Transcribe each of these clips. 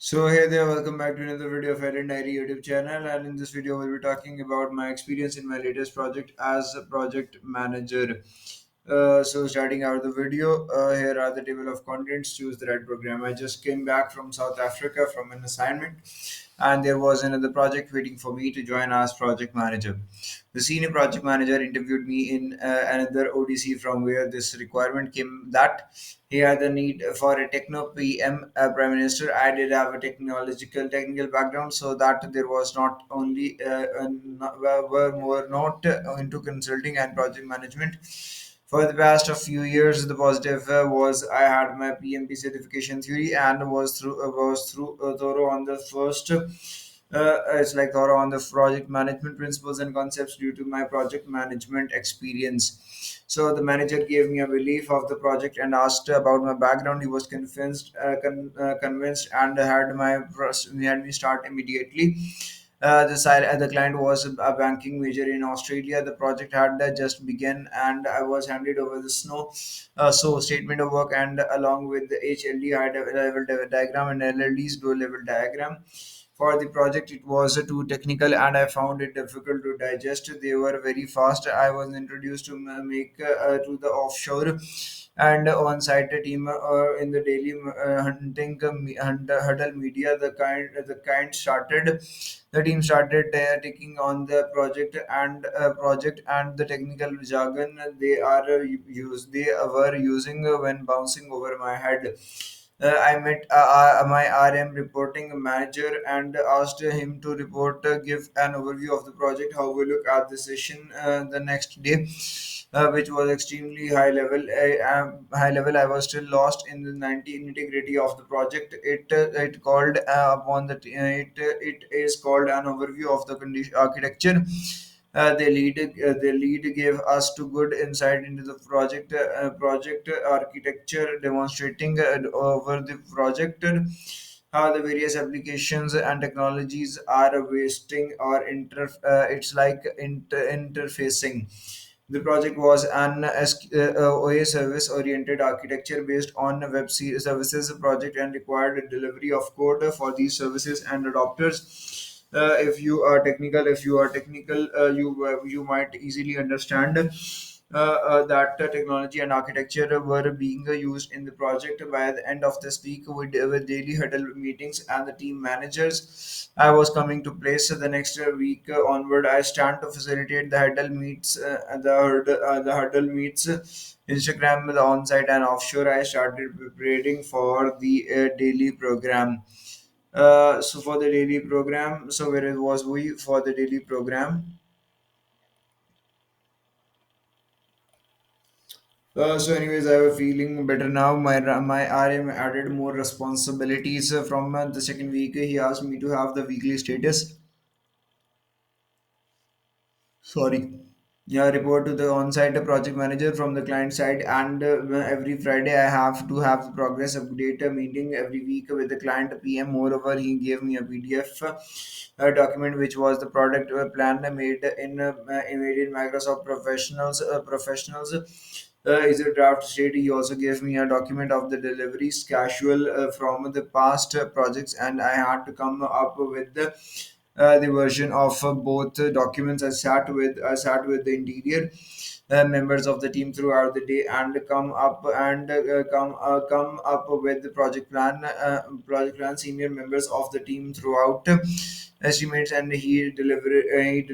So hey there, welcome back to another video of Ellen Diary YouTube channel. And in this video, we'll be talking about my experience in my latest project as a project manager. So starting out the video, here are the table of contents. Choose the right program. I just came back from South Africa from an assignment, and there was another project waiting for me to join as project manager. The senior project manager interviewed me in another ODC from where this requirement came that he had the need for a techno PM prime minister. I did have a technical background, so that there was not only were more not into consulting and project management. For the past a few years, the positive was I had my PMP certification theory and was thorough on the first. It's like thorough on the project management principles and concepts due to my project management experience. So the manager gave me a relief of the project and asked about my background. He was convinced and he had me start immediately. The client was a banking major in Australia. The project had just begun, and I was handed over the snow. So statement of work and along with the HLD high level diagram and LLD's low level diagram. For the project, it was too technical, and I found it difficult to digest. They were very fast. I was introduced to make to the offshore and on-site team in the daily hunting huddle media. The kind started the team started taking on the project and the technical jargon they were using when bouncing over my head. I met my RM reporting manager and asked him to give an overview of the project, how we look at the session the next day, which was extremely high level. High level, I was still lost in the 90 integrity of the project. It called upon the it is called an overview of the condition architecture. The lead gave us to good insight into the project architecture, demonstrating over the project how the various applications and technologies are wasting or it's like interfacing. The project was an OA service oriented architecture based on a services project and required delivery of code for these services and adopters. If you are technical, you might easily understand that technology and architecture were being used in the project. By the end of this week, with daily huddle meetings and the team managers, I was coming to place. The next week onward, I stand to facilitate the huddle meets. Instagram, the on-site and offshore. I started preparing for the daily program. So for the daily program, so where it was we for the daily program. So, anyways, I have a feeling better now. My RM added more responsibilities from the second week. He asked me to have the weekly status. Sorry. Yeah, report to the on-site project manager from the client side, and every Friday I have to have the progress update meeting every week with the client PM. Moreover, he gave me a PDF document which was the product plan made in Microsoft Professionals. Is a draft state. He also gave me a document of the delivery schedule from the past projects, and I had to come up with the version of both documents. I sat with the interior members of the team throughout the day and come up with the project plan. Senior members of the team throughout estimates, and he delivers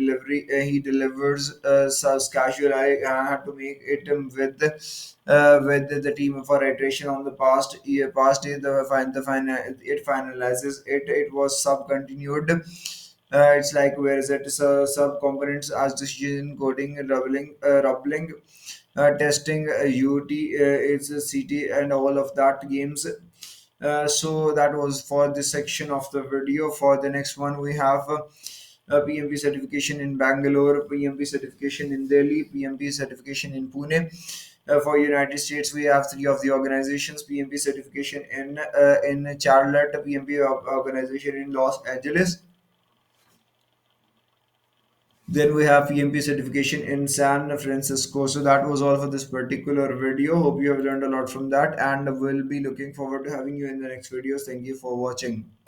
casual. I had to make it with the team for iteration on the past day. It finalizes it was sub continued. It's like where is it? So sub components as decision coding, rubbling, testing, UT, it's a CT, and all of that games. So that was for this section of the video. For the next one, we have PMP certification in Bangalore, PMP certification in Delhi, PMP certification in Pune. For United States, we have three of the organizations: PMP certification in Charlotte, PMP organization in Los Angeles. Then we have PMP certification in San Francisco. So that was all for this particular video. Hope you have learned a lot from that, and we'll be looking forward to having you in the next videos. Thank you for watching.